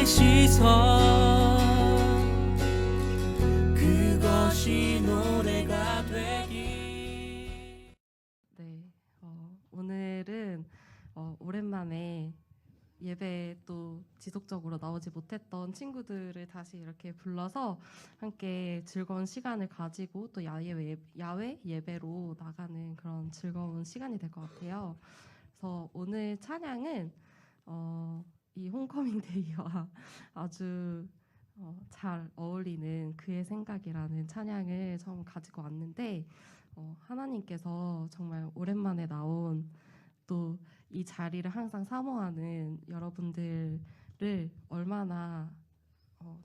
나의 시선 그것이 노래가 되기. 네, 오늘은 오랜만에 예배에 또 지속적으로 나오지 못했던 친구들을 다시 이렇게 불러서 함께 즐거운 시간을 가지고 또 야외 예배로 나가는 그런 즐거운 시간이 될 것 같아요. 그래서 오늘 찬양은 이 홈커밍 데이와 아주 잘 어울리는 그의 생각이라는 찬양을 처음 가지고 왔는데 하나님께서 정말 오랜만에 나온 또 이 자리를 항상 사모하는 여러분들을 얼마나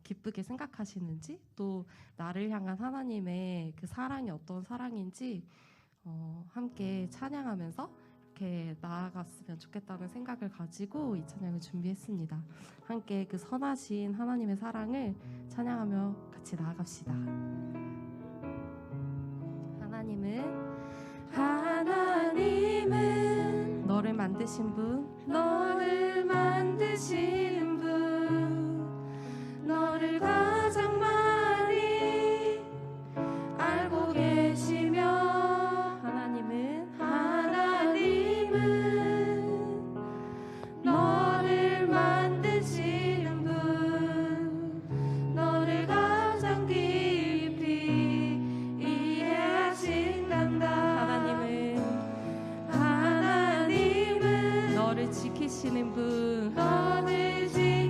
기쁘게 생각하시는지 또 나를 향한 하나님의 그 사랑이 어떤 사랑인지 함께 찬양하면서 이렇게 나아갔으면 좋겠다는 생각을 가지고 이 찬양을 준비했습니다. 함께 그 선하신 하나님의 사랑을 찬양하며 같이 나아갑시다. 하나님은 너를 만드신 분, 너를 만드신 분, 너를 가장 많이 알고 계시며 하나님은 너를 만드시는 분, 너를 가장 깊이 이해하신단다. 하나님은 너를 지키시는 분, 너를 지키시는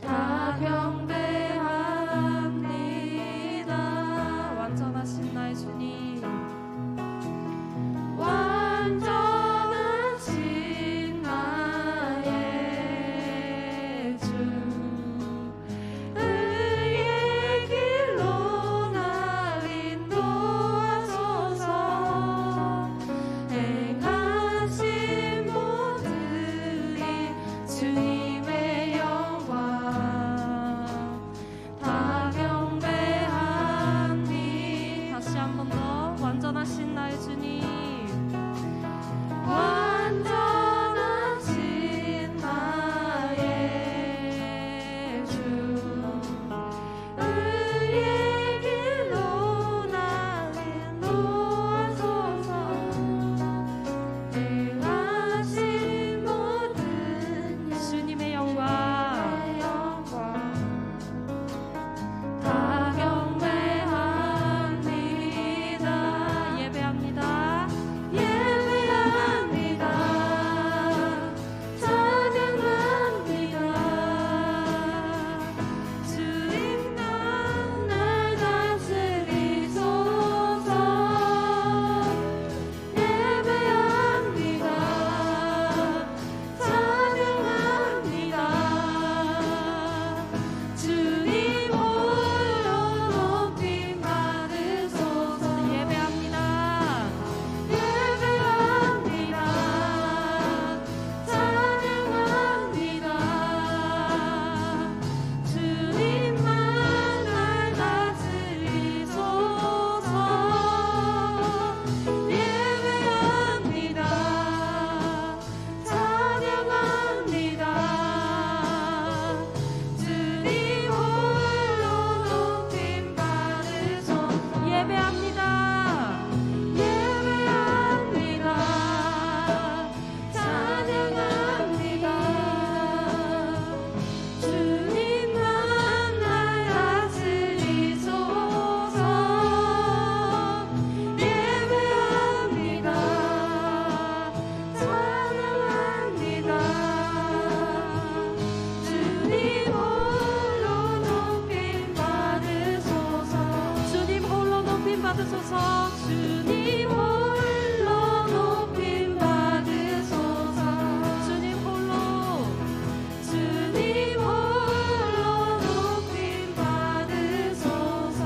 다 경배합니다. 완전하신 나의 주님, 완전하신 나의 주, 의의 길로 날 인도하소서. 행하신 모든 일 주님의 영광 다 경배합니다. 다시 한 번 더. 완전하신 나의 주님, 완전하신 나의 주, 의의 길로 날 인도하소서. 행하신 모든 예수님의 영광 다 경배합니다. 예배합니다. 예배합니다. 찬양합니다. 주님만 날 다스리소서. 예배합니다. 찬양합니다. 주님 홀로 높임 받으소서. 예배합니다. 예배합니다. 찬양합니다. 주님만 날 다스리소서. 예배합니다. 찬양합니다. 주님 홀로 높임 받으소서. 예배합니다. 예배합니다. 찬양합니다. 주님만 날 다스리소서. 예배합니다. 찬양합니다. 주님 홀로 높임 받으소서. 주님 홀로 높임 받으소서. 주님 홀로 높임 받으소서. 주님 홀로, 주님 홀로 높임 받으소서.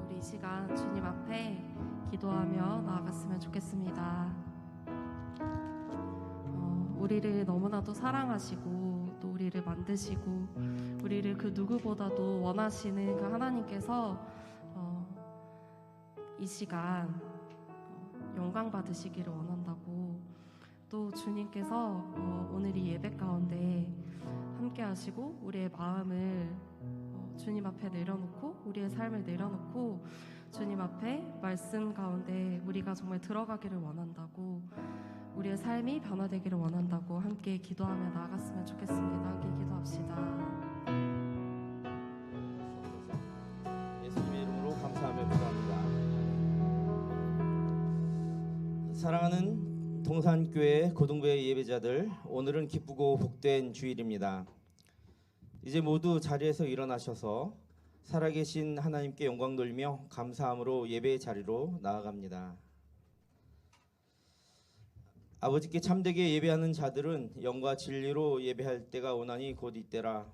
우리 이 시간 주님 앞에 기도하며 나아갔으면 좋겠습니다. 우리를 너무나도 사랑하시고 또 우리를 만드시고 우리를 그 누구보다도 원하시는 그 하나님께서 이 시간 영광 받으시기를 원한다고, 또 주님께서 오늘 이 예배 가운데 함께 하시고 우리의 마음을 주님 앞에 내려놓고 우리의 삶을 내려놓고 주님 앞에 말씀 가운데 우리가 정말 들어가기를 원한다고, 우리의 삶이 변화되기를 원한다고 함께 기도하며 나아갔으면 좋겠습니다. 함께 기도합시다. 예수님의 이름으로 감사하며 기도합니다. 사랑하는 동산교회 고등부의 예배자들, 오늘은 기쁘고 복된 주일입니다. 이제 모두 자리에서 일어나셔서 살아계신 하나님께 영광 돌리며 감사함으로 예배의 자리로 나아갑니다. 아버지께 참되게 예배하는 자들은 영과 진리로 예배할 때가 오나니 곧 이때라.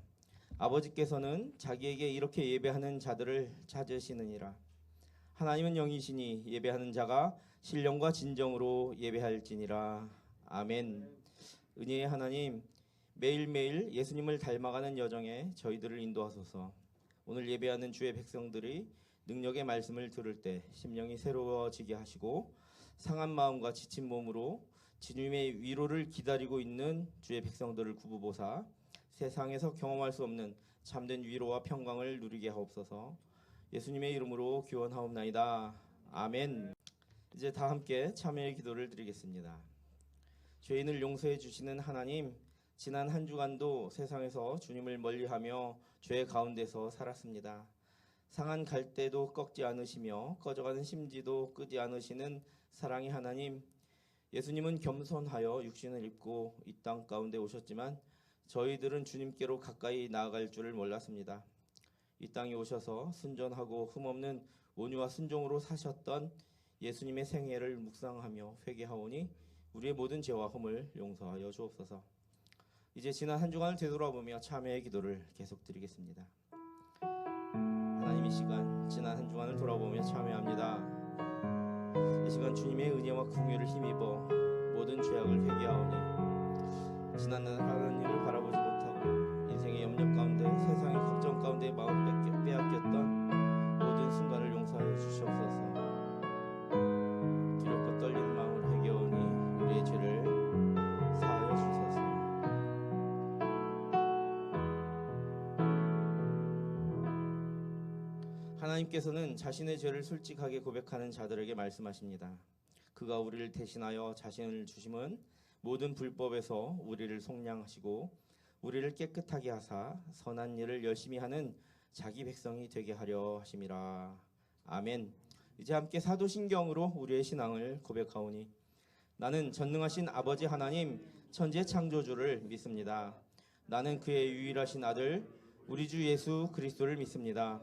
아버지께서는 자기에게 이렇게 예배하는 자들을 찾으시느니라. 하나님은 영이시니 예배하는 자가 신령과 진정으로 예배할지니라. 아멘. 은혜의 하나님, 매일매일 예수님을 닮아가는 여정에 저희들을 인도하소서. 오늘 예배하는 주의 백성들이 능력의 말씀을 들을 때 심령이 새로워지게 하시고 상한 마음과 지친 몸으로 주님의 위로를 기다리고 있는 주의 백성들을 구부보사 세상에서 경험할 수 없는 참된 위로와 평강을 누리게 하옵소서. 예수님의 이름으로 기원하옵나이다. 아멘. 이제 다 함께 참여의 기도를 드리겠습니다. 죄인을 용서해 주시는 하나님, 지난 한 주간도 세상에서 주님을 멀리하며 죄 가운데서 살았습니다. 상한 갈대도 꺾지 않으시며 꺼져가는 심지도 끄지 않으시는 사랑의 하나님, 예수님은 겸손하여 육신을 입고 이 땅 가운데 오셨지만 저희들은 주님께로 가까이 나아갈 줄을 몰랐습니다. 이 땅에 오셔서 순전하고 흠없는 온유와 순종으로 사셨던 예수님의 생애를 묵상하며 회개하오니 우리의 모든 죄와 흠을 용서하여 주옵소서. 이제 지난 한 주간을 되돌아보며 참회의 기도를 계속 드리겠습니다. 하나님, 이 시간 지난 한 주간을 돌아보며 참회합니다. 이 시간 주님의 은혜와 긍휼을 힘입어 모든 죄악을 회개하오니 지난날 하나님을 바라보지 못하고 인생의 염려 가운데 세상의 걱정 가운데 마음 빼앗겼던 모든 순간을 용서하여 주시옵소서. 두렵고 떨리는 마음을 회개하오니 우리의 죄를 사하여 주소서. 하나님께서는 자신의 죄를 솔직하게 고백하는 자들에게 말씀하십니다. 그가 우리를 대신하여 자신을 주심은 모든 불법에서 우리를 속량하시고 우리를 깨끗하게 하사 선한 일을 열심히 하는 자기 백성이 되게 하려 하심이라. 아멘. 이제 함께 사도신경으로 우리의 신앙을 고백하오니 나는 전능하신 아버지 하나님 천지 창조주를 믿습니다. 나는 그의 유일하신 아들 우리 주 예수 그리스도를 믿습니다.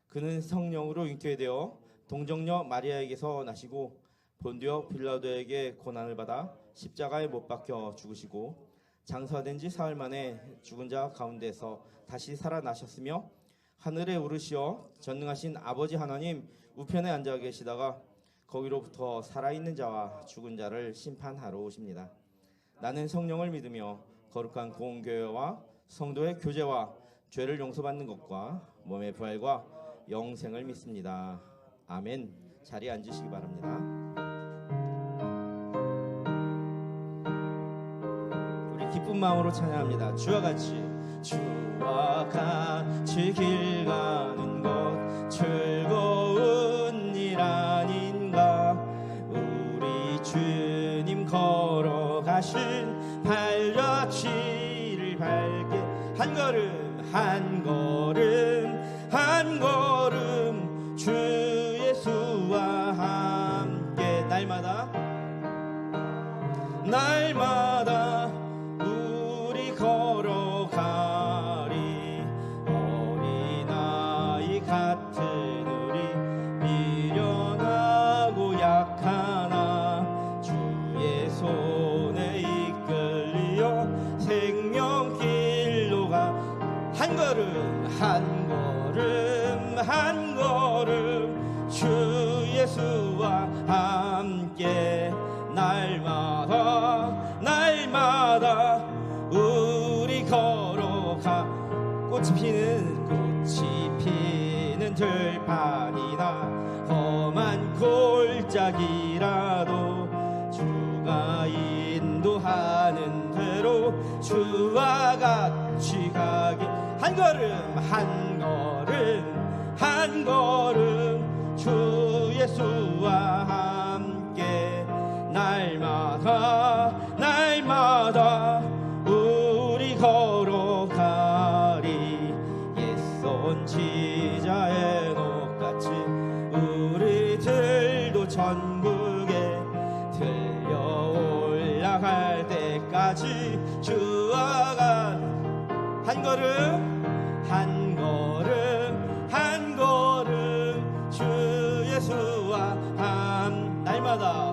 그는 성령으로 잉태되어 동정녀 마리아에게서 나시고 본디오 빌라도에게 고난을 받아 십자가에 못 박혀 죽으시고 장사된 지 사흘 만에 죽은 자 가운데서 다시 살아나셨으며 하늘에 오르시어 전능하신 아버지 하나님 우편에 앉아 계시다가 거기로부터 살아있는 자와 죽은 자를 심판하러 오십니다. 나는 성령을 믿으며 거룩한 공교회와 성도의 교제와 죄를 용서받는 것과 몸의 부활과 영생을 믿습니다. 아멘. 자리에 앉으시기 바랍니다. 우리 기쁜 마음으로 찬양합니다. 주와 같이 길 가는 것 즐거운 일 아닌가. 우리 주님 걸어가신 발자취를 밝게 한 걸음 주 예수와 함께 날마다 우리 걸어가리. 어린아이 같은 우리 미련하고 약하나 주의 손에 이끌리어 생명길로 가. 한 걸음 주 예수와 함께 날마다 우리 걸어가. 꽃이 피는 들판이나 험한 골짜기라도 주가 인도하는 대로 주와 같이 가기. 한 걸음 주 예수와 함께 날마다 우리 걸어가리. 옛손 지자의 녹같이 우리들도 천국에 들려 올라갈 때까지 주와 같이 한 걸음 주 예수와 날마다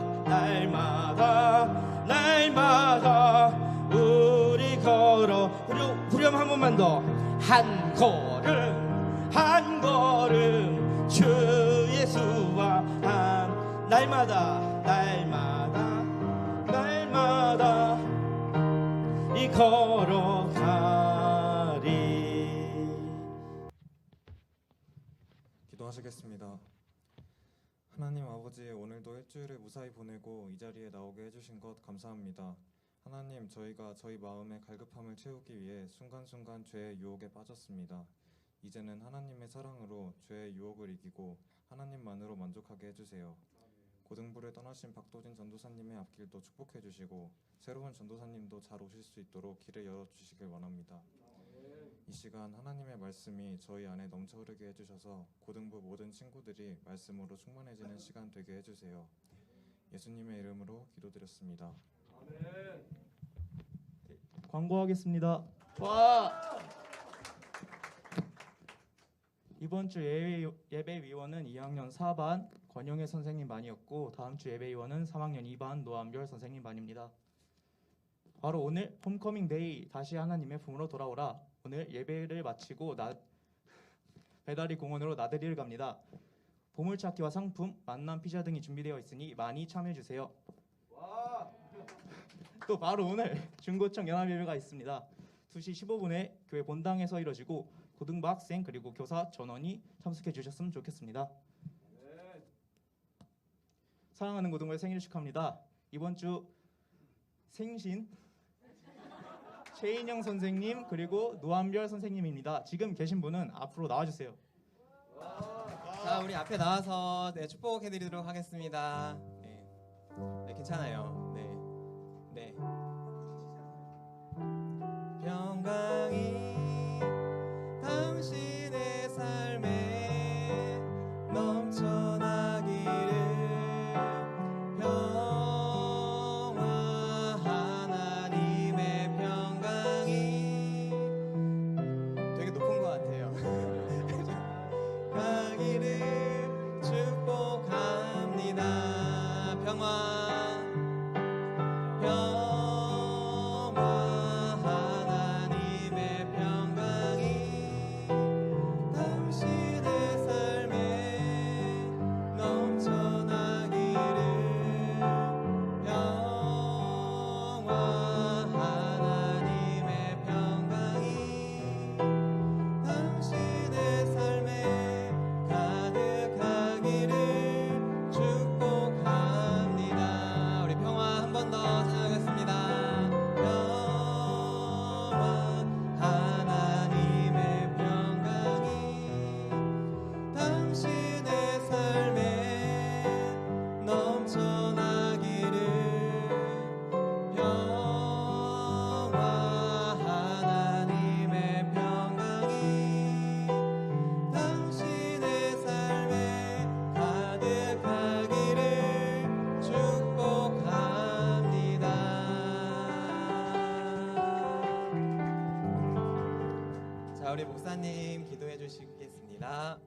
우리 걸어. 후렴 한 번만 더. 한 걸음 주 예수와 날마다 이 걸어가리. 기도하시겠습니다. 하나님 아버지, 오늘도 일주일을 무사히 보내고 이 자리에 나오게 해주신 것 감사합니다. 하나님, 저희가 저희 마음의 갈급함을 채우기 위해 순간순간 죄의 유혹에 빠졌습니다. 이제는 하나님의 사랑으로 죄의 유혹을 이기고 하나님만으로 만족하게 해주세요. 고등부를 떠나신 박도진 전도사님의 앞길도 축복해 주시고 새로운 전도사님도 잘 오실 수 있도록 길을 열어주시길 원합니다. 이 시간 하나님의 말씀이 저희 안에 넘쳐 흐르게 해주셔서 고등부 모든 친구들이 말씀으로 충만해지는 시간 되게 해주세요. 예수님의 이름으로 기도드렸습니다. 광고하겠습니다. 이번 주 예배위원은 2학년 4반 권영애 선생님반이었고 다음 주 예배위원은 3학년 2반 노한별 선생님반입니다. 바로 오늘 홈커밍 데이 다시 하나님의 품으로 돌아오라. 오늘 예배를 마치고 배다리 공원으로 나들이를 갑니다. 보물찾기와 상품, 만남 피자 등이 준비되어 있으니 많이 참여해 주세요. 또 바로 오늘 중고청 연합예배가 있습니다. 2시 15분에 교회 본당에서 이뤄지고 고등부 학생 그리고 교사 전원이 참석해 주셨으면 좋겠습니다. 사랑하는 고등부의 생일 축하합니다. 이번 주 생신 최인영 선생님 그리고 노한별 선생님입니다. 지금 계신 분은 앞으로 나와주세요. 자, 우리 앞에 나와서 축복해드리도록 하겠습니다. 네, 괜찮아요. 네. 평강이 당신의 삶에 넘쳐나기를. 평화 하나님의 평강이 되게 높은 것 같아요. 가기를 축복합니다. 평화 하나님의 평강이 당신의 삶에 넘쳐나기를. 평화 하나님의 평강이 당신의 삶에 가득하기를 축복합니다. 우리 평화 한 번 더 찬양하겠습니다. 평화 하나님의 평강이 당신의 삶에 넘쳐나기를. 평화 하나님의 평강이 당신의 삶에 가득하기를 축복합니다. 자, 우리 목사님 기도해 주시겠습니다.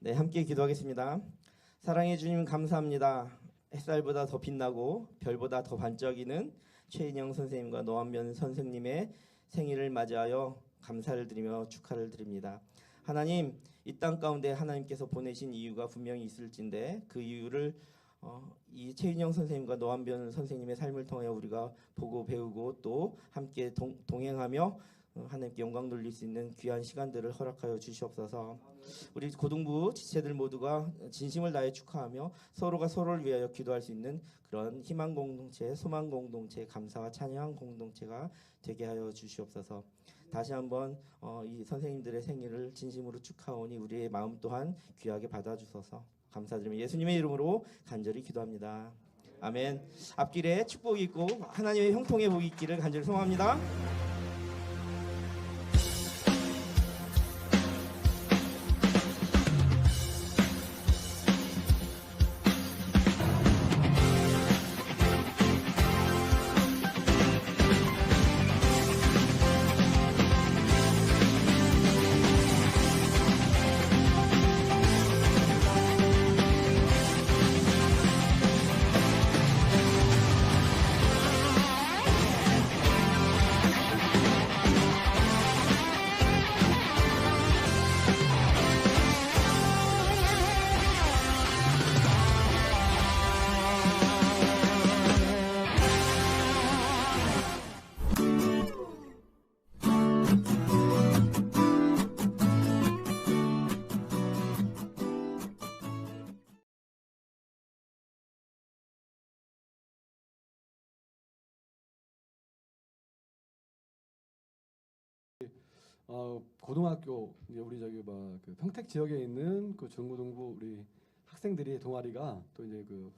네, 함께 기도하겠습니다. 사랑해 주님 감사합니다. 햇살보다 더 빛나고 별보다 더 반짝이는 최인영 선생님과 노한면 선생님의 생일을 맞이하여 감사를 드리며 축하를 드립니다. 하나님, 이 땅 가운데 하나님께서 보내신 이유가 분명히 있을진데 그 이유를 이 최인영 선생님과 노한변 선생님의 삶을 통해 우리가 보고 배우고 또 함께 동행하며 하나님께 영광 돌릴 수 있는 귀한 시간들을 허락하여 주시옵소서. 우리 고등부 지체들 모두가 진심을 다해 축하하며 서로가 서로를 위하여 기도할 수 있는 그런 희망 공동체, 소망 공동체, 감사와 찬양 공동체가 되게 하여 주시옵소서. 다시 한번 이 선생님들의 생일을 진심으로 축하하오니 우리의 마음 또한 귀하게 받아주소서. 감사드리며 예수님의 이름으로 간절히 기도합니다. 아멘. 앞길에 축복이 있고 하나님의 형통의 복이 있기를 간절히 소망합니다. 고등학교 이제 우리 저기 그 평택 지역에 있는 그 중고등부 우리 학생들이 동아리가 또 이제 그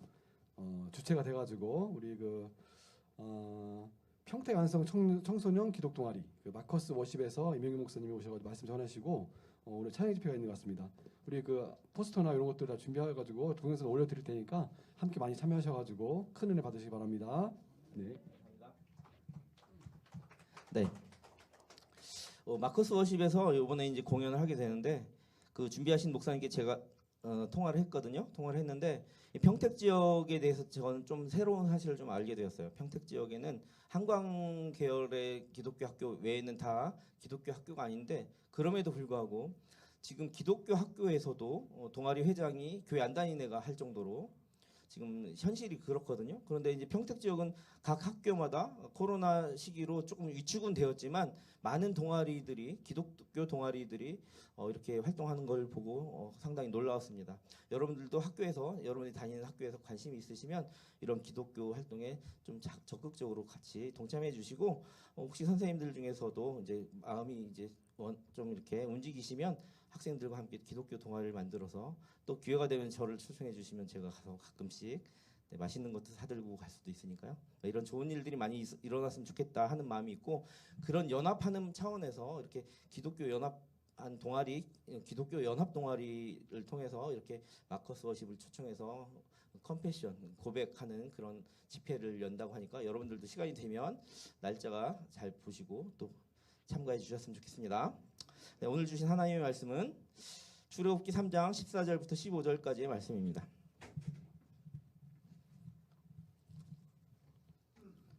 주체가 돼가지고 우리 그 평택 안성 청소년 기독 동아리 그 마커스 워십에서 이명규 목사님이 오셔가지고 말씀 전하시고 오늘 찬양 집회가 있는 것 같습니다. 우리 그 포스터나 이런 것들 다 준비해가지고 동영상 올려드릴 테니까 함께 많이 참여하셔가지고 큰 은혜 받으시기 바랍니다. 네. 네. 마커스 워십에서 이번에 이제 공연을 하게 되는데 그 준비하신 목사님께 제가 통화를 했거든요. 통화를 했는데 이 평택 지역에 대해서 저는 좀 새로운 사실을 좀 알게 되었어요. 평택 지역에는 한광 계열의 기독교 학교 외에는 다 기독교 학교가 아닌데 그럼에도 불구하고 지금 기독교 학교에서도 동아리 회장이 교회 안 다니는 애가 할 정도로 지금 현실이 그렇거든요. 그런데 이제 평택 지역은 각 학교마다 코로나 시기로 조금 위축은 되었지만 많은 동아리들이 기독교 동아리들이 이렇게 활동하는 걸 보고 상당히 놀라웠습니다. 여러분들도 학교에서 여러분이 다니는 학교에서 관심이 있으시면 이런 기독교 활동에 좀 적극적으로 같이 동참해 주시고 혹시 선생님들 중에서도 이제 마음이 이제 좀 이렇게 움직이시면 학생들과 함께 기독교 동아리를 만들어서 또 기회가 되면 저를 초청해 주시면 제가 가서 가끔씩 맛있는 것도 사들고 갈 수도 있으니까요. 이런 좋은 일들이 많이 일어났으면 좋겠다 하는 마음이 있고 그런 연합하는 차원에서 이렇게 기독교 연합한 동아리, 기독교 연합 동아리를 통해서 이렇게 마커스 워십을 초청해서 컴패션 고백하는 그런 집회를 연다고 하니까 여러분들도 시간이 되면 날짜가 잘 보시고 또 참가해 주셨으면 좋겠습니다. 네, 오늘 주신 하나님의 말씀은 출애굽기 3장 14절부터 15절까지의 말씀입니다.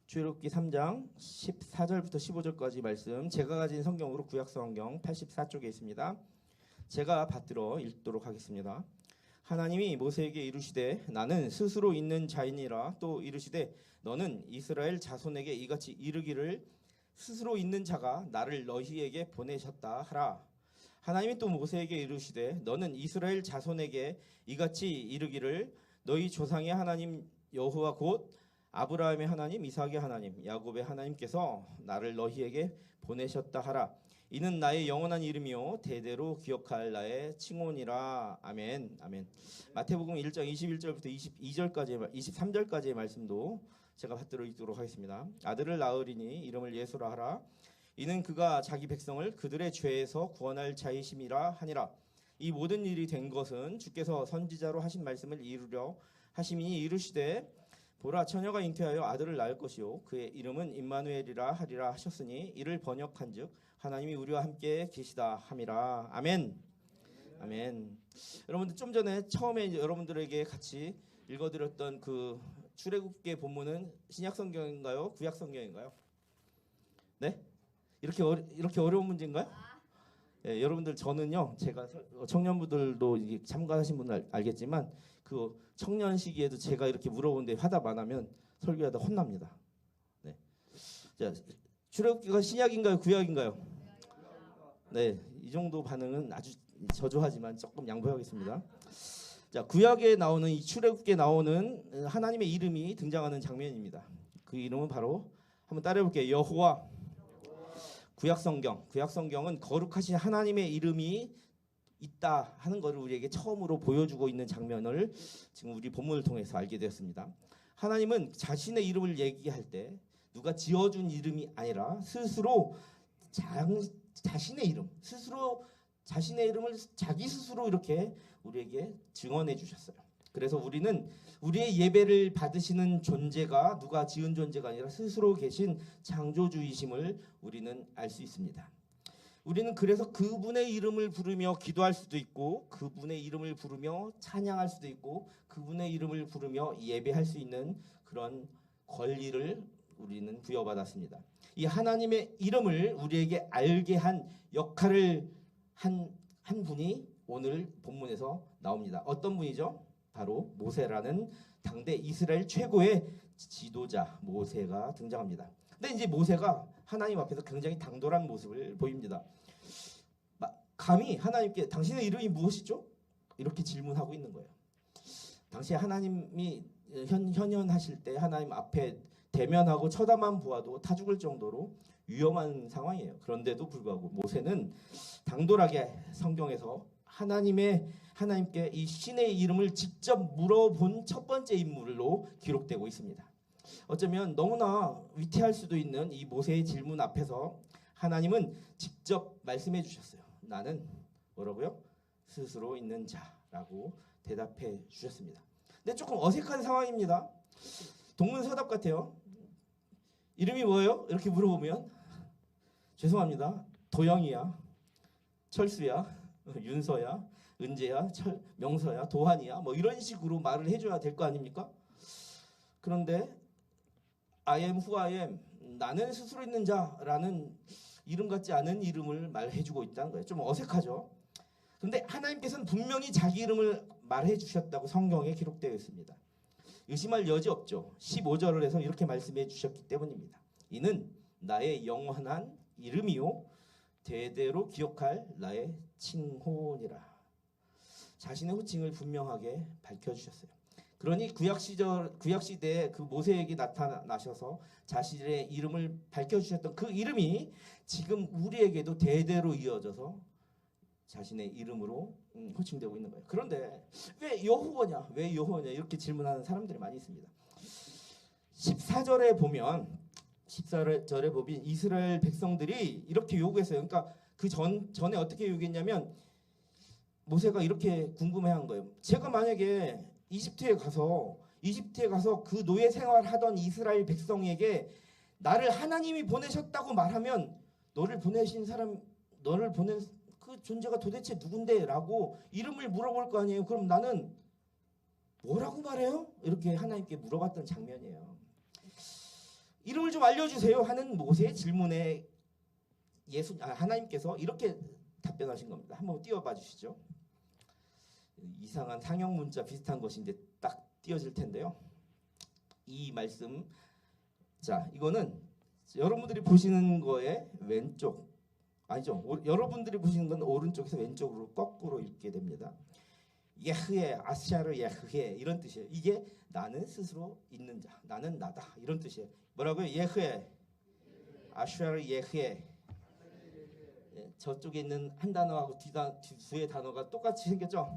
출애굽기 3장 14절부터 15절까지 말씀 제가 가진 성경으로 구약성경 84쪽에 있습니다. 제가 받들어 읽도록 하겠습니다. 하나님이 모세에게 이르시되 나는 스스로 있는 자이니라 또 이르시되 너는 이스라엘 자손에게 이같이 이르기를 스스로 있는 자가 나를 너희에게 보내셨다 하라. 하나님이 또 모세에게 이르시되 너는 이스라엘 자손에게 이같이 이르기를 너희 조상의 하나님 여호와 곧 아브라함의 하나님 이삭의 하나님 야곱의 하나님께서 나를 너희에게 보내셨다 하라. 이는 나의 영원한 이름이요 대대로 기억할 나의 칭혼이라. 아멘. 아멘. 마태복음 1장 21절부터 23절까지의 말씀도 제가 받들어 읽도록 하겠습니다. 아들을 낳으리니 이름을 예수라 하라. 이는 그가 자기 백성을 그들의 죄에서 구원할 자이심이라 하니라. 이 모든 일이 된 것은 주께서 선지자로 하신 말씀을 이루려 하심이니 이르시되 보라 처녀가 잉태하여 아들을 낳을 것이요 그의 이름은 임마누엘이라 하리라 하셨으니 이를 번역한즉 하나님이 우리와 함께 계시다 함이라. 아멘. 아멘. 여러분들 좀 전에 처음에 여러분들에게 같이 읽어드렸던 그 출애굽기의 본문은 신약 성경인가요? 구약 성경인가요? 네? 이렇게 어려운 문제인가요? 네, 여러분들 저는요 제가 청년부들도 이게 참가하신 분은 알겠지만 그 청년 시기에도 제가 이렇게 물어보는데 화답 안 하면 설교하다 혼납니다. 네. 자, 출애굽기가 신약인가요? 구약인가요? 네, 이 정도 반응은 아주 저조하지만 조금 양보하겠습니다. 자, 구약에 나오는 이 출애굽기에 나오는 하나님의 이름이 등장하는 장면입니다. 그 이름은 바로 한번 따라해 볼게요. 여호와. 구약성경은 거룩하신 하나님의 이름이 있다 하는 것을 우리에게 처음으로 보여주고 있는 장면을 지금 우리 본문을 통해서 알게 되었습니다. 하나님은 자신의 이름을 얘기할 때 누가 지어준 이름이 아니라 스스로 자신의 이름, 자신의 이름을 자기 스스로 이렇게 우리에게 증언해 주셨어요. 그래서 우리는 우리의 예배를 받으시는 존재가 누가 지은 존재가 아니라 스스로 계신 창조주이심을 우리는 알 수 있습니다. 우리는 그래서 그분의 이름을 부르며 기도할 수도 있고 그분의 이름을 부르며 찬양할 수도 있고 그분의 이름을 부르며 예배할 수 있는 그런 권리를 우리는 부여받았습니다. 이 하나님의 이름을 우리에게 알게 한 역할을 한 분이 오늘 본문에서 나옵니다. 어떤 분이죠? 바로 모세라는 당대 이스라엘 최고의 지도자 모세가 등장합니다. 근데 이제 모세가 하나님 앞에서 굉장히 당돌한 모습을 보입니다. 감히 하나님께 당신의 이름이 무엇이죠? 이렇게 질문하고 있는 거예요. 당시에 하나님이 현현하실 때 하나님 앞에 대면하고 쳐다만 보아도 타 죽을 정도로 위험한 상황이에요. 그런데도 불구하고 모세는 당돌하게 성경에서 하나님께 이 신의 이름을 직접 물어본 첫 번째 인물로 기록되고 있습니다. 어쩌면 너무나 위태할 수도 있는 이 모세의 질문 앞에서 하나님은 직접 말씀해 주셨어요. 나는 뭐라고요? 스스로 있는 자라고 대답해 주셨습니다. 근데 조금 어색한 상황입니다. 동문서답 같아요. 이름이 뭐예요? 이렇게 물어보면 죄송합니다. 도영이야, 철수야, 윤서야, 은재야, 명서야, 도한이야, 뭐 이런 식으로 말을 해줘야 될 거 아닙니까? 그런데 I am who I am, 나는 스스로 있는 자라는 이름 같지 않은 이름을 말해주고 있다는 거예요. 좀 어색하죠. 그런데 하나님께서는 분명히 자기 이름을 말해 주셨다고 성경에 기록되어 있습니다. 의심할 여지 없죠. 15절을 해서 이렇게 말씀해 주셨기 때문입니다. 이는 나의 영원한 이름이요 대대로 기억할 나의 칭호니라. 자신의 호칭을 분명하게 밝혀주셨어요. 그러니 구약 시대에 그 모세에게 나타나셔서 자신의 이름을 밝혀주셨던 그 이름이 지금 우리에게도 대대로 이어져서 자신의 이름으로 호칭되고 있는 거예요. 그런데 왜 여호와냐? 왜 여호와냐? 이렇게 질문하는 사람들이 많이 있습니다. 14절에 보면 이스라엘 백성들이 이렇게 요구했어요. 그러니까 그 전에 어떻게 요구했냐면 모세가 이렇게 궁금해한 거예요. 제가 만약에 이집트에 가서 그 노예 생활하던 이스라엘 백성에게 나를 하나님이 보내셨다고 말하면 너를 보낸 그 존재가 도대체 누군데? 라고 이름을 물어볼 거 아니에요. 그럼 나는 뭐라고 말해요? 이렇게 하나님께 물어봤던 장면이에요. 이름을 좀 알려주세요 하는 모세의 질문에 하나님께서 이렇게 답변하신 겁니다. 한번 띄워봐 주시죠. 이상한 상형 문자 비슷한 것이 이제 딱 띄어질 텐데요. 이 말씀, 자 이거는 여러분들이 보시는 거에 왼쪽, 아니죠. 여러분들이 보시는 건 오른쪽에서 왼쪽으로 거꾸로 읽게 됩니다. 예흐에 아샤르 예흐에 이런 뜻이에요. 이게 나는 스스로 있는 자, 나는 나다 이런 뜻이에요. 뭐라고요? 예흐에 아샤르 예흐에. 저쪽에 있는 한 단어하고 뒤의 단어가 똑같이 생겼죠.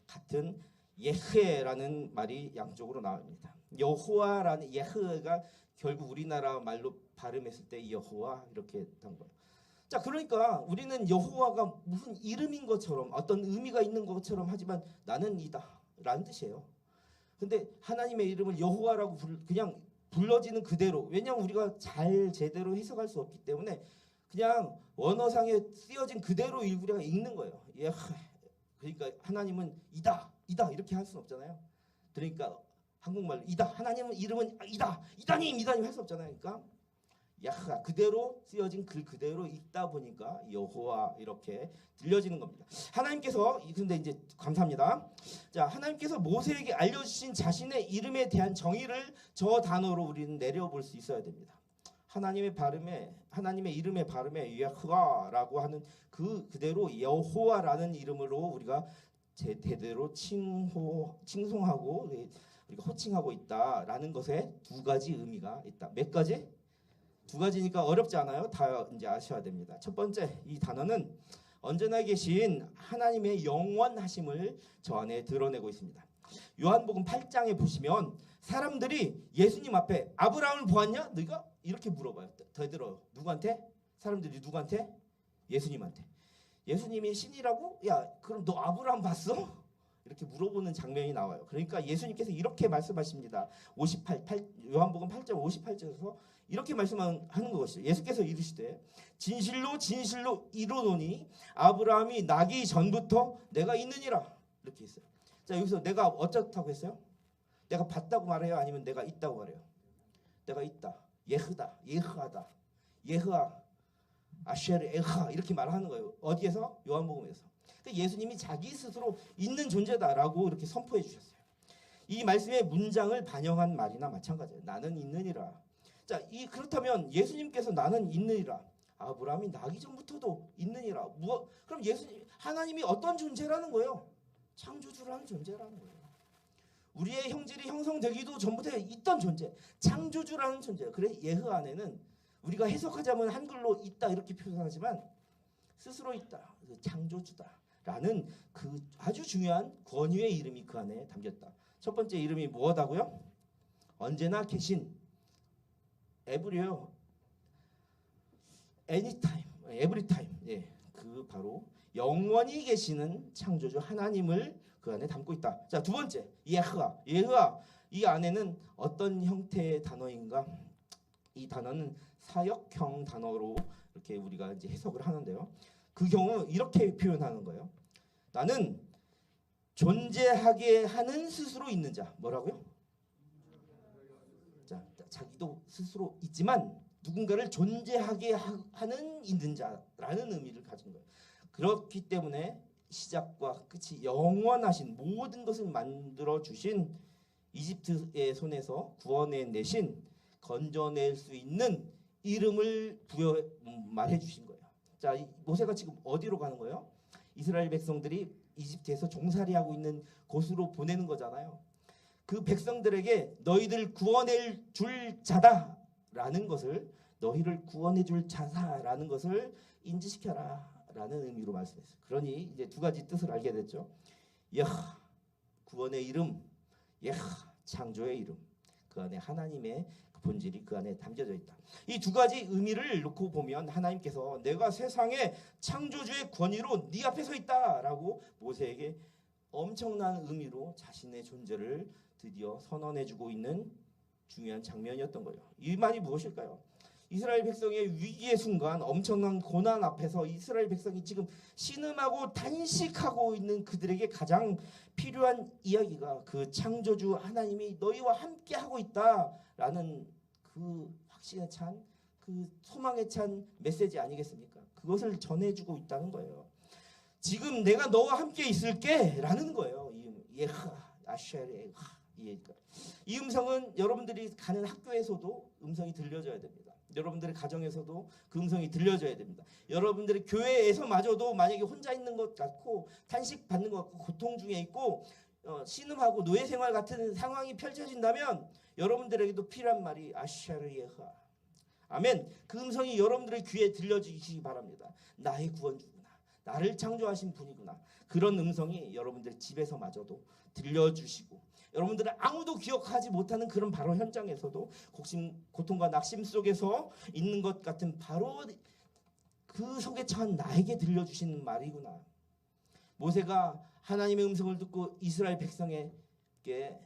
같은 예흐에라는 말이 양쪽으로 나옵니다. 여호와라는 예흐가 결국 우리나라 말로 발음했을 때 여호와 이렇게 된 거예요. 자, 그러니까 우리는 여호와가 무슨 이름인 것처럼 어떤 의미가 있는 것처럼 하지만 나는 이다라는 뜻이에요. 근데 하나님의 이름을 여호와라고 그냥 불러지는 그대로, 왜냐하면 우리가 제대로 해석할 수 없기 때문에 그냥 원어상에 쓰여진 그대로 우리가 읽는 거예요. 그러니까 하나님은 이다 이렇게 할 수는 없잖아요. 그러니까 한국말로 하나님은 이름은 이다님 할 수 없잖아요. 그러니까 야흐 그대로 쓰여진 글 그대로 읽다 보니까 여호와 이렇게 들려지는 겁니다. 하나님께서 근데 이제 감사합니다. 자, 하나님께서 모세에게 알려주신 자신의 이름에 대한 정의를 저 단어로 우리는 내려볼 수 있어야 됩니다. 하나님의 이름의 발음에 야흐와라고 하는 그대로 여호와라는 이름으로 우리가 대대로 칭송하고 우리가 호칭하고 있다라는 것에 두 가지 의미가 있다. 몇 가지? 두 가지니까 어렵지 않아요. 다 이제 아셔야 됩니다. 첫 번째, 이 단어는 언제나 계신 하나님의 영원하심을 저 안에 드러내고 있습니다. 요한복음 8장에 보시면 사람들이 예수님 앞에 아브라함을 보았냐? 너희가? 이렇게 물어봐요. 되들어요. 누구한테? 사람들이 누구한테? 예수님한테. 예수님이 신이라고? 야, 그럼 너 아브라함 봤어? 이렇게 물어보는 장면이 나와요. 그러니까 예수님께서 이렇게 말씀하십니다. 요한복음 8장 58절에서 이렇게 말씀하는 것이죠. 예수께서 이르시되 진실로 이르노니 아브라함이 나기 전부터 내가 있느니라. 이렇게 했어요. 자, 여기서 내가 어쩌다고 했어요? 내가 봤다고 말해요? 아니면 내가 있다고 말해요? 내가 있다. 예흐하다. 예흐아, 아쉐르 에하 이렇게 말하는 거예요. 어디에서? 요한복음에서. 그러니까 예수님이 자기 스스로 있는 존재다라고 이렇게 선포해 주셨어요. 이 말씀의 문장을 반영한 말이나 마찬가지예요. 나는 있느니라. 자, 그렇다면 예수님께서 나는 있느니라. 아브라함이 나기 전부터도 있느니라. 그럼 하나님이 어떤 존재라는 거예요? 창조주라는 존재라는 거예요. 우리의 형질이 형성되기도 전부터 있던 존재, 창조주라는 존재예요. 그래 예흐 안에는 우리가 해석하자면 한글로 있다 이렇게 표현하지만 스스로 있다, 창조주다라는 그 아주 중요한 권위의 이름이 그 안에 담겼다. 첫 번째 이름이 무엇하고요? 언제나 계신, everywhere, anytime, everytime. 예, 그 바로 영원히 계시는 창조주 하나님을 그 안에 담고 있다. 자, 두 번째, 예흐와. 이 안에는 어떤 형태의 단어인가? 이 단어는 사역형 단어로 이렇게 우리가 이제 해석을 하는데요. 그 경우 이렇게 표현하는 거예요. 나는 존재하게 하는 스스로 있는 자. 뭐라고요? 자, 자기도 스스로 있지만 누군가를 존재하게 하는 있는 자라는 의미를 가진 거예요. 그렇기 때문에 시작과 끝이 영원하신 모든 것을 만들어 주신 이집트의 손에서 구원해내신 건져낼 수 있는 이름을 말해 주신 거예요. 자, 모세가 지금 어디로 가는 거예요? 이스라엘 백성들이 이집트에서 종살이하고 있는 곳으로 보내는 거잖아요. 그 백성들에게 너희들 구원해 줄 자다라는 것을, 너희를 구원해 줄 자다라는 것을 인지시켜라 라는 의미로 말씀했어요. 그러니 이제 두 가지 뜻을 알게 됐죠. 야하, 구원의 이름, 야하, 창조의 이름. 그 안에 하나님의 그 본질이 그 안에 담겨져 있다. 이 두 가지 의미를 놓고 보면 하나님께서 내가 세상의 창조주의 권위로 네 앞에 서 있다라고 모세에게 엄청난 의미로 자신의 존재를 드디어 선언해주고 있는 중요한 장면이었던 거예요. 이 말이 무엇일까요? 이스라엘 백성의 위기의 순간, 엄청난 고난 앞에서 이스라엘 백성이 지금 신음하고 단식하고 있는 그들에게 가장 필요한 이야기가 그 창조주 하나님이 너희와 함께 하고 있다라는 그 확신에 찬, 그 소망에 찬 메시지 아니겠습니까? 그것을 전해주고 있다는 거예요. 지금 내가 너와 함께 있을게 라는 거예요. 예하, 아쉐레, 이 음성은 여러분들이 가는 학교에서도 음성이 들려줘야 됩니다. 여러분들의 가정에서도 그 음성이 들려줘야 됩니다. 여러분들의 교회에서마저도 만약에 혼자 있는 것 같고 탄식 받는 것 같고 고통 중에 있고 신음하고 노예 생활 같은 상황이 펼쳐진다면 여러분들에게도 필요한 말이 아샤르예하. 아멘. 그 음성이 여러분들의 귀에 들려주시기 바랍니다. 나의 구원주구나. 나를 창조하신 분이구나. 그런 음성이 여러분들 집에서마저도 들려주시고 여러분들은 아무도 기억하지 못하는 그런 바로 현장에서도 고통과 낙심 속에서 있는 것 같은 바로 그 속에 처한 나에게 들려주시는 말이구나. 모세가 하나님의 음성을 듣고 이스라엘 백성에게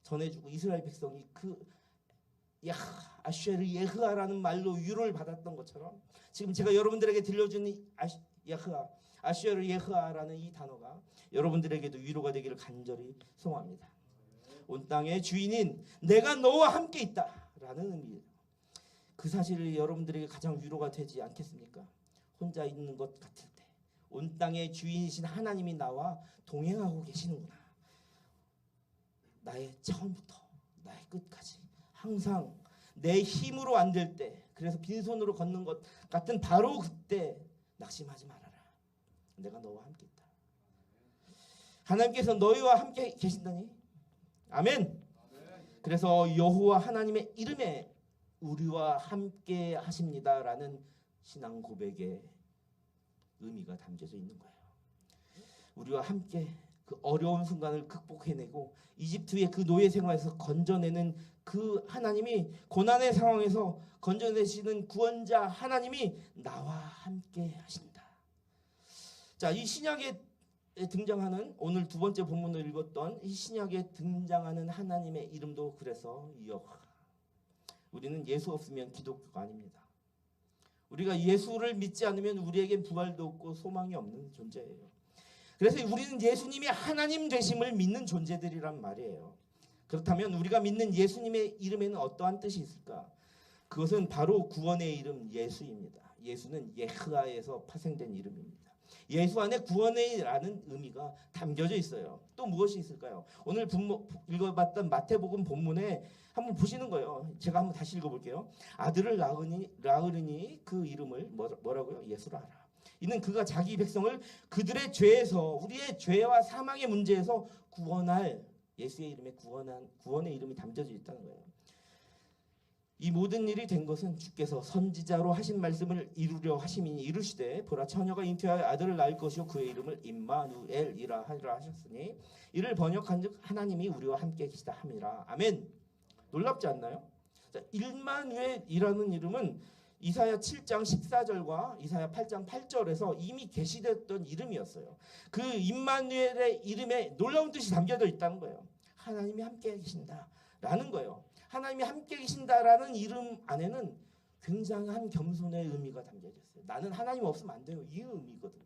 전해주고 이스라엘 백성이 그 아쉐르 예흐아라는 말로 위로를 받았던 것처럼 지금 제가 여러분들에게 들려주는 아쉐르 예흐아라는 이 단어가 여러분들에게도 위로가 되기를 간절히 소망합니다. 온 땅의 주인인 내가 너와 함께 있다라는 의미예요. 그 사실이 여러분들에게 가장 위로가 되지 않겠습니까? 혼자 있는 것 같을 때 온 땅의 주인이신 하나님이 나와 동행하고 계시는구나. 나의 처음부터 나의 끝까지 항상 내 힘으로 안 될 때, 그래서 빈손으로 걷는 것 같은 바로 그때 낙심하지 말아라. 내가 너와 함께 있다. 하나님께서 너희와 함께 계신다니. 아멘. 그래서 여호와 하나님의 이름에 우리와 함께 하십니다라는 신앙 고백의 의미가 담겨져 있는 거예요. 우리와 함께 그 어려운 순간을 극복해내고 이집트의 그 노예 생활에서 건져내는 그 하나님이, 고난의 상황에서 건져내시는 구원자 하나님이 나와 함께 하신다. 자, 이 신약에 등장하는, 오늘 두 번째 본문을 읽었던 이 신약에 등장하는 하나님의 이름도 그래서 여호와. 우리는 예수 없으면 기독교가 아닙니다. 우리가 예수를 믿지 않으면 우리에겐 부활도 없고 소망이 없는 존재예요. 그래서 우리는 예수님이 하나님 되심을 믿는 존재들이란 말이에요. 그렇다면 우리가 믿는 예수님의 이름에는 어떠한 뜻이 있을까? 그것은 바로 구원의 이름 예수입니다. 예수는 예흐아에서 파생된 이름입니다. 예수 안에 구원이라는 의미가 담겨져 있어요. 또 무엇이 있을까요? 오늘 읽어봤던 마태복음 본문에 한번 보시는 거예요. 제가 한번 다시 읽어볼게요. 아들을 낳으니 그 이름을 뭐라고요? 예수라 하라. 이는 그가 자기 백성을 그들의 죄에서, 우리의 죄와 사망의 문제에서 구원할, 예수의 이름에 구원의 이름이 담겨져 있다는 거예요. 이 모든 일이 된 것은 주께서 선지자로 하신 말씀을 이루려 하심이니 이르시되 보라 처녀가 잉태하여 아들을 낳을 것이요 그의 이름을 임마누엘이라 하리라 하셨으니 이를 번역한즉 하나님이 우리와 함께 계시다 함이라. 아멘. 놀랍지 않나요? 자, 임마누엘이라는 이름은 이사야 7장 14절과 이사야 8장 8절에서 이미 계시됐던 이름이었어요. 그 임마누엘의 이름에 놀라운 뜻이 담겨져 있다는 거예요. 하나님이 함께 계신다라는 거예요. 하나님이 함께 계신다라는 이름 안에는 굉장한 겸손의 의미가 담겨져 있어요. 나는 하나님 없으면 안 돼요. 이 의미거든요.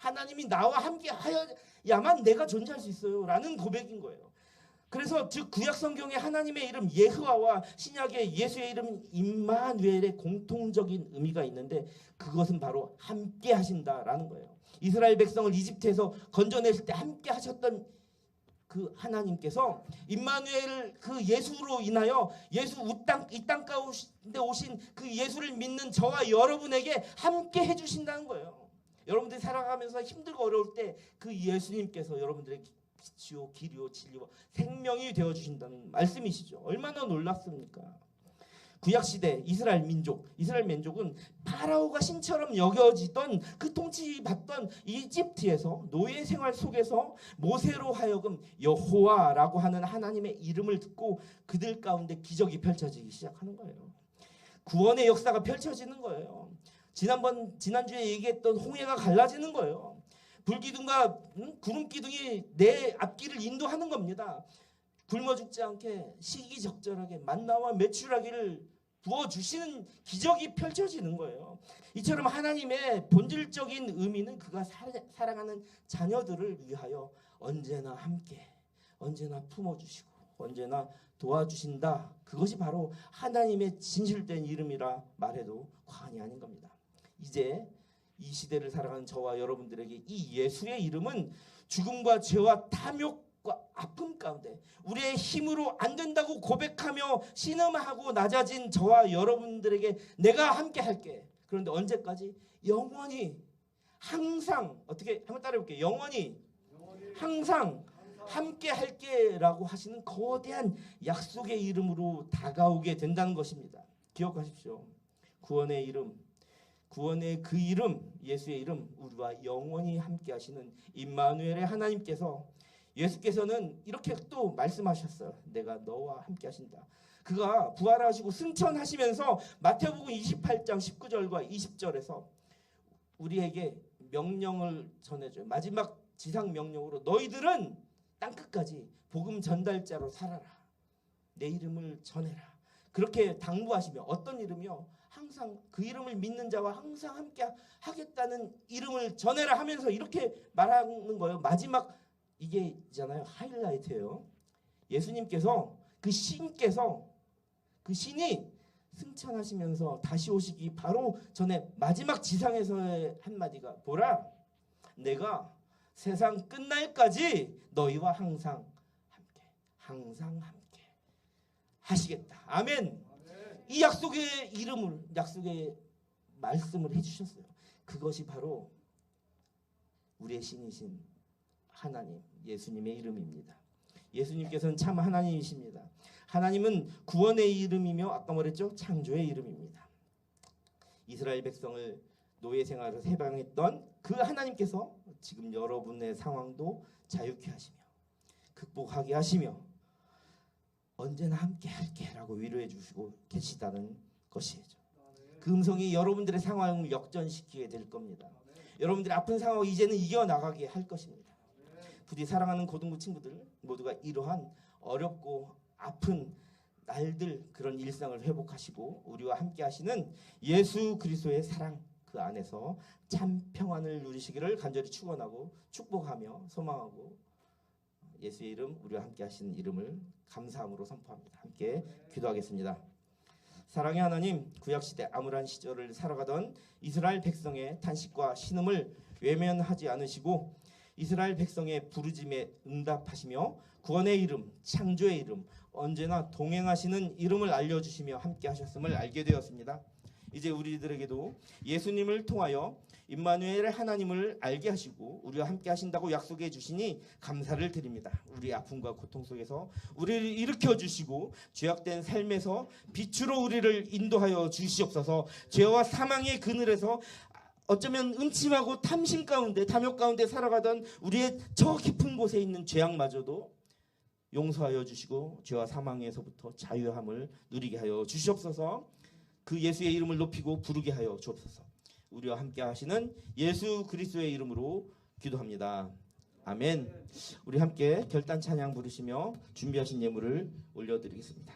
하나님이 나와 함께 하여야만 내가 존재할 수 있어요 라는 고백인 거예요. 그래서 즉 구약 성경의 하나님의 이름 예흐와와 신약의 예수의 이름 임마누엘의 공통적인 의미가 있는데 그것은 바로 함께 하신다라는 거예요. 이스라엘 백성을 이집트에서 건져냈을 때 함께 하셨던 그 하나님께서 임마누엘 그 예수로 인하여 예수 이 땅 가운데 오신 그 예수를 믿는 저와 여러분에게 함께 해주신다는 거예요. 여러분들이 살아가면서 힘들고 어려울 때 그 예수님께서 여러분들의 빛이요 길이요 진리요 생명이 되어주신다는 말씀이시죠. 얼마나 놀랍습니까? 구약시대 이스라엘 민족은 파라오가 신처럼 여겨지던 그 통치받던 이집트에서 노예 생활 속에서 모세로 하여금 여호와라고 하는 하나님의 이름을 듣고 그들 가운데 기적이 펼쳐지기 시작하는 거예요. 구원의 역사가 펼쳐지는 거예요. 지난주에 얘기했던 홍해가 갈라지는 거예요. 불기둥과 구름기둥이 내 앞길을 인도하는 겁니다. 굶어 죽지 않게 시기적절하게 만나와 메추라기를 부어주시는 기적이 펼쳐지는 거예요. 이처럼 하나님의 본질적인 의미는 그가 사랑하는 자녀들을 위하여 언제나 함께 언제나 품어주시고 언제나 도와주신다. 그것이 바로 하나님의 진실된 이름이라 말해도 과언이 아닌 겁니다. 이제 이 시대를 살아가는 저와 여러분들에게 이 예수의 이름은 죽음과 죄와 탐욕과 아픔 가운데 우리의 힘으로 안 된다고 고백하며 신음하고 낮아진 저와 여러분들에게 내가 함께 할게. 그런데 언제까지? 영원히 항상 어떻게 한번 따라해볼게요. 영원히 항상 함께 할게 라고 하시는 거대한 약속의 이름으로 다가오게 된다는 것입니다. 기억하십시오. 구원의 이름, 구원의 그 이름, 예수의 이름, 우리와 영원히 함께 하시는 임마누엘의 하나님께서 예수께서는 이렇게 또 말씀하셨어요. 내가 너와 함께 하신다. 그가 부활하시고 승천하시면서 마태복음 28장 19절과 20절에서 우리에게 명령을 전해줘요. 마지막 지상 명령으로 너희들은 땅끝까지 복음 전달자로 살아라. 내 이름을 전해라. 그렇게 당부하시며 어떤 이름이요? 항상 그 이름을 믿는 자와 항상 함께 하겠다는 이름을 전해라 하면서 이렇게 말하는 거예요. 마지막 이게 있잖아요. 하이라이트예요. 예수님께서 그 신이 승천하시면서 다시 오시기 바로 전에 마지막 지상에서의 한마디가 보라 내가 세상 끝날까지 너희와 항상 함께 하시겠다. 아멘. 이 약속의 이름을 약속의 말씀을 해주셨어요. 그것이 바로 우리의 신이신 하나님 예수님의 이름입니다. 예수님께서는 참 하나님이십니다. 하나님은 구원의 이름이며 아까 말했죠? 창조의 이름입니다. 이스라엘 백성을 노예 생활에서 해방했던 그 하나님께서 지금 여러분의 상황도 자유케 하시며 극복하게 하시며 언제나 함께 할게 라고 위로해 주시고 계시다는 것이죠. 그 음성이 여러분들의 상황을 역전시키게 될 겁니다. 여러분들의 아픈 상황을 이제는 이겨나가게 할 것입니다. 부디 사랑하는 고등부 친구들 모두가 이러한 어렵고 아픈 날들 그런 일상을 회복하시고 우리와 함께 하시는 예수 그리스도의 사랑 그 안에서 참 평안을 누리시기를 간절히 축원하고 축복하며 소망하고 예수의 이름 우리와 함께 하시는 이름을 감사함으로 선포합니다. 함께 기도하겠습니다. 사랑의 하나님, 구약시대 암울한 시절을 살아가던 이스라엘 백성의 탄식과 신음을 외면하지 않으시고 이스라엘 백성의 부르짐에 응답하시며 구원의 이름, 창조의 이름, 언제나 동행하시는 이름을 알려주시며 함께 하셨음을 알게 되었습니다. 이제 우리들에게도 예수님을 통하여 임마누엘의 하나님을 알게 하시고 우리와 함께 하신다고 약속해 주시니 감사를 드립니다. 우리의 아픔과 고통 속에서 우리를 일으켜 주시고 죄악된 삶에서 빛으로 우리를 인도하여 주시옵소서. 죄와 사망의 그늘에서 어쩌면 음침하고 탐심 가운데 탐욕 가운데 살아가던 우리의 저 깊은 곳에 있는 죄악마저도 용서하여 주시고 죄와 사망에서부터 자유함을 누리게 하여 주시옵소서. 그 예수의 이름을 높이고 부르게 하여 주옵소서. 우리와 함께 하시는 예수 그리스도의 이름으로 기도합니다. 아멘. 우리 함께 결단 찬양 부르시며 준비하신 예물을 올려드리겠습니다.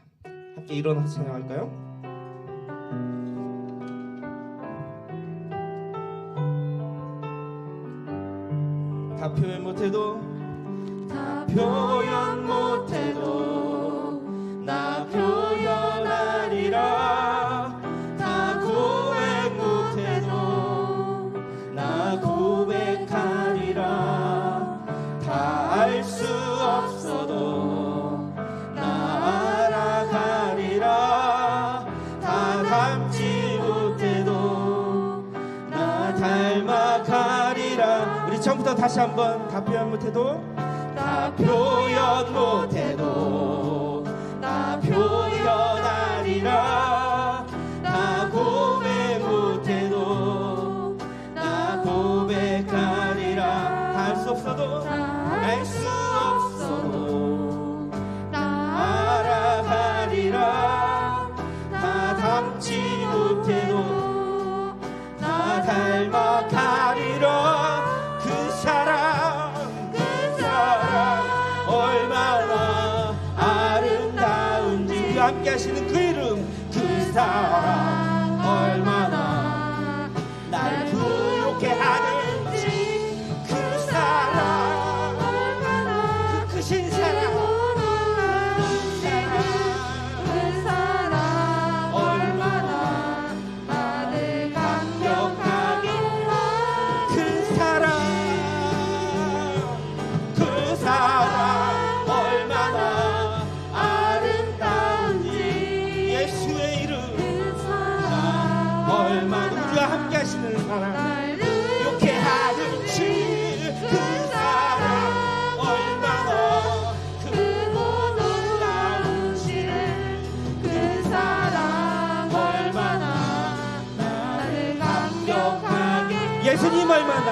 함께 일어나서 찬양할까요? 다 표현 못해도 다 표현 못해도 나 표현하리라. 다 고백 못해도 나 고백하리라. 다 알 수 없어도 나 알아가리라. 다 닮지 못해도 나 닮아가리라. 우리 처음부터 다시 한번 다 표현 못해도 다 표현 못해도 나 표현하리라. 나 고백 못해도 나 고백하리라. 다 알 수 없어도 알 수 없어도 나 알아가리라. 다 닮지 못해도 나 닮아가리라. 그 사랑 얼마나 아름다운지. 우리와 함께 하시는 그 이름, 그 사랑 얼마나 날 부욕해 하는지. 그 사랑 얼마나 그 크신 사랑 그 사랑 얼마나 나를 감격하게 그 사랑 얼마나 아름다운지. 예수의 이름 얼마나 우리와 함께 하시는 사랑 이렇게 하든지. 그 사랑 얼마나 크고 놀라운지. 그 사랑 얼마나 나를 감격하게. 예수님 얼마나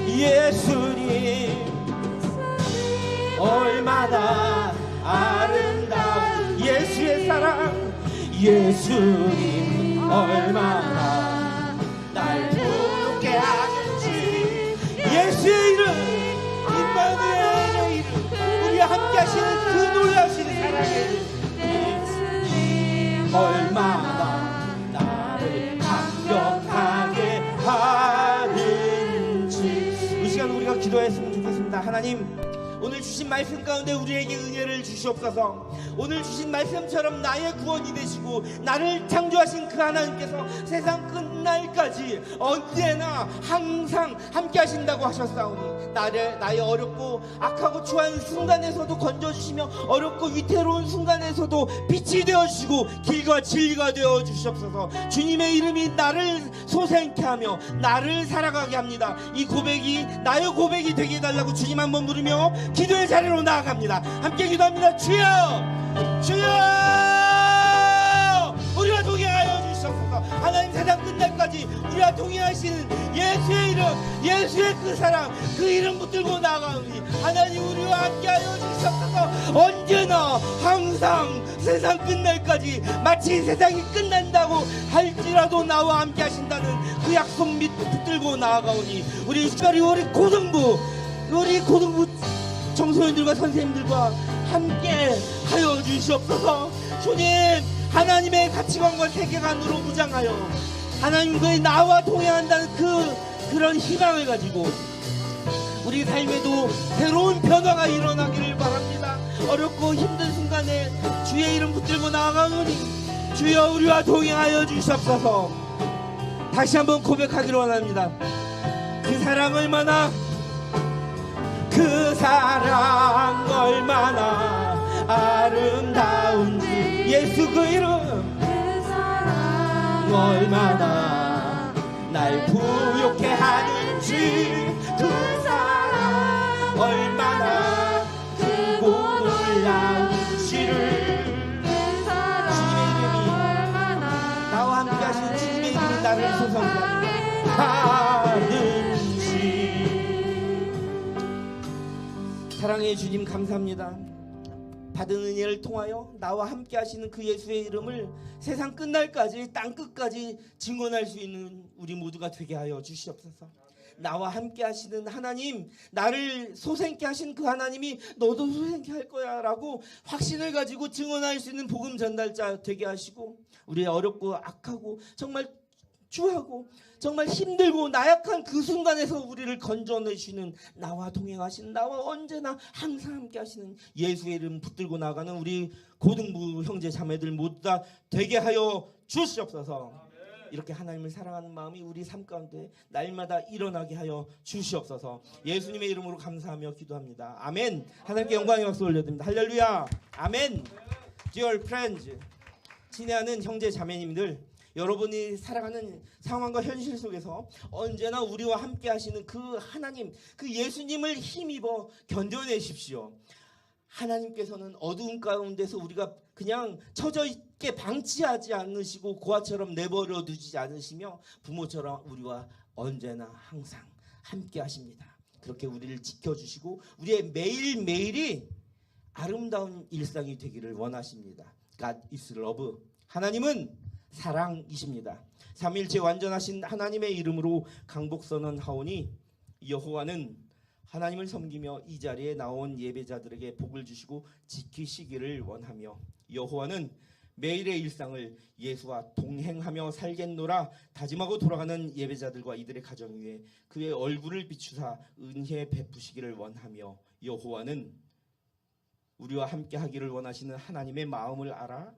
예수님 얼마나 아름다운 예수의 사랑. 예수님 얼마나 날 부욕해 하는지. 예수의 이름 임마누엘의 이름 우리와 함께 하시는 그 놀라우신 사랑의 이름 얼마나 나를 감격하게 하는지. 이 시간 우리가 기도했으면 좋겠습니다. 하나님, 오늘 주신 말씀 가운데 우리에게 은혜를 주시옵소서. 오늘 주신 말씀처럼 나의 구원이 되시고 나를 창조하신 그 하나님께서 세상 끝날까지 언제나 항상 함께 하신다고 하셨사오니 나의 어렵고 악하고 추한 순간에서도 건져주시며 어렵고 위태로운 순간에서도 빛이 되어주시고 길과 진리가 되어주시옵소서. 주님의 이름이 나를 소생케 하며 나를 살아가게 합니다. 이 고백이 나의 고백이 되게 해달라고 주님 한번 부르며 기도의 자리로 나아갑니다. 함께 기도합니다. 주여 주여 우리와 동행하여 주시옵소서. 하나님, 세상 끝날까지 우리와 동행하시는 예수의 이름, 예수의 그 사랑, 그 이름 붙들고 나아가오니 하나님 우리와 함께하여 주시옵소서. 언제나 항상 세상 끝날까지 마치 세상이 끝난다고 할지라도 나와 함께 하신다는 그 약속 밑 붙들고 나아가오니 우리 특별히 우리 고등부 청소년들과 선생님들과 함께 하여 주시옵소서. 주님, 하나님의 가치관과 세계관으로 무장하여 하나님과의 나와 동행한다는 그런 희망을 가지고 우리 삶에도 새로운 변화가 일어나기를 바랍니다. 어렵고 힘든 순간에 주의 이름 붙들고 나아가오니 주여 우리와 동행하여 주시옵소서. 다시 한번 고백하기를 원합니다. 그 사랑 얼마나 아름다운지. 예수 그 이름 얼마나 날 부욕해 하는지. 그 사랑 얼마나 크고 놀라운지를. 주님의 이름이 나와 함께 하시는 주님의 이름이 나를 소성하는지. 사랑의 주님 감사합니다. 받은 은혜를 통하여 나와 함께 하시는 그 예수의 이름을 세상 끝날까지 땅 끝까지 증언할 수 있는 우리 모두가 되게 하여 주시옵소서. 나와 함께 하시는 하나님, 나를 소생케 하신 그 하나님이 너도 소생케 할 거야 라고 확신을 가지고 증언할 수 있는 복음 전달자 되게 하시고, 우리의 어렵고 악하고 정말 추하고 정말 힘들고 나약한 그 순간에서 우리를 건져내시는, 나와 동행하시는, 나와 언제나 항상 함께 하시는 예수의 이름 붙들고 나가는 우리 고등부 형제 자매들 모두 다 되게 하여 주시옵소서. 이렇게 하나님을 사랑하는 마음이 우리 삶 가운데 날마다 일어나게 하여 주시옵소서. 예수님의 이름으로 감사하며 기도합니다. 아멘. 하나님께 영광의 박수 올려드립니다. 할렐루야. 아멘. Dear friends, 친애하는 형제 자매님들, 여러분이 살아가는 상황과 현실 속에서 언제나 우리와 함께 하시는 그 하나님, 그 예수님을 힘입어 견뎌내십시오. 하나님께서는 어두운 가운데서 우리가 그냥 처져 있게 방치하지 않으시고 고아처럼 내버려 두지 않으시며 부모처럼 우리와 언제나 항상 함께 하십니다. 그렇게 우리를 지켜주시고 우리의 매일매일이 아름다운 일상이 되기를 원하십니다. God is love. 하나님은 사랑이십니다. 삼위일체 완전하신 하나님의 이름으로 강복선언하오니, 여호와는 하나님을 섬기며 이 자리에 나온 예배자들에게 복을 주시고 지키시기를 원하며, 여호와는 매일의 일상을 예수와 동행하며 살겠노라 다짐하고 돌아가는 예배자들과 이들의 가정 위에 그의 얼굴을 비추사 은혜 베푸시기를 원하며, 여호와는 우리와 함께 하기를 원하시는 하나님의 마음을 알아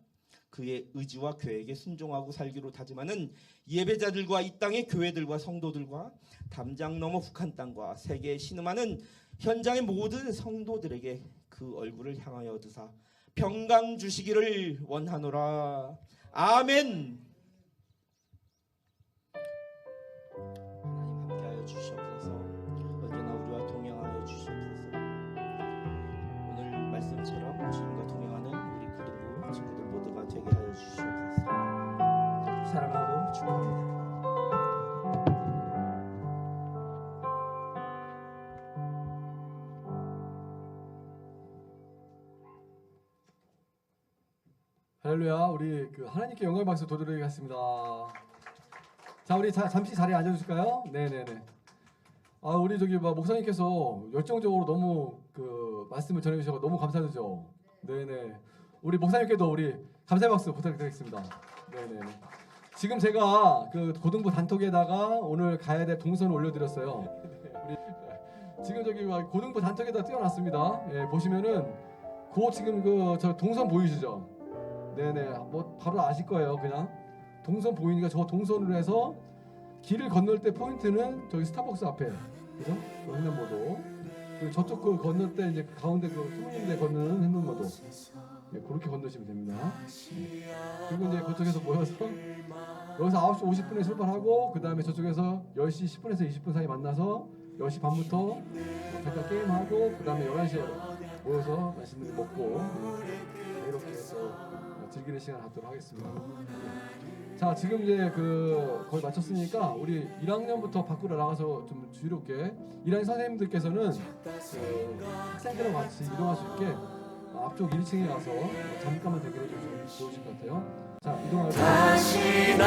그의 의지와 계획에 순종하고 살기로 다짐하는 예배자들과 이 땅의 교회들과 성도들과 담장 너머 북한 땅과 세계에 신음하는 현장의 모든 성도들에게 그 얼굴을 향하여 드사 평강 주시기를 원하노라. 아멘. 하나님 함께하여 주시옵소서. 언제나 우리와 동행하여 주시옵소서. 오늘 말씀처럼 주님과 동행하는 우리 고등부 친구들 모두가 되게 하여 주시옵소서. 사랑하고 축복합니다. 할렐루야. 우리 그 하나님께 영광의 박수 도드리겠습니다. 자, 우리 잠시 자리에 앉아주실까요? 네네네. 아, 우리 저기 목사님께서 열정적으로 너무 그 말씀을 전해주셔서 너무 감사드리죠. 네네. 우리 목사님께도 우리 감사의 박수 부탁드리겠습니다. 네네. 지금 제가 그 고등부 단톡에다가 오늘 가야 될 동선을 올려드렸어요. 우리 지금 저기 고등부 단톡에다 띄워놨습니다. 예, 보시면은 그 지금 그 저 동선 보이시죠? 네네, 뭐 바로 아실 거예요. 그냥 동선 보이니까 저 동선으로 해서 길을 건널 때 포인트는 저기 스타벅스 앞에, 그죠? 횡단보도. 그리고 저쪽 그 건널 때 이제 가운데 그 수문인대 건너는 횡단보도. 네, 그렇게 건너시면 됩니다. 네. 그리고 이제 그쪽에서 모여서 여기서 9시 50분에 출발하고 그 다음에 저쪽에서 10시 10분에서 20분 사이 만나서 10시 반부터 잠깐 게임하고 그 다음에 11시에 모여서 맛있는 거 먹고 이렇게 해서 즐기는 시간 갖도록 하겠습니다. 자, 지금 이제 그 거의 마쳤으니까 우리 1학년부터 밖으로 나가서 좀 주의롭게 1학년 선생님들께서는 그 학생들과 같이 이동할 수 있게 앞쪽 1층에 가서 잠깐만 대기해 주시면 좋으실 것 같아요. 자, 이동하겠습니다.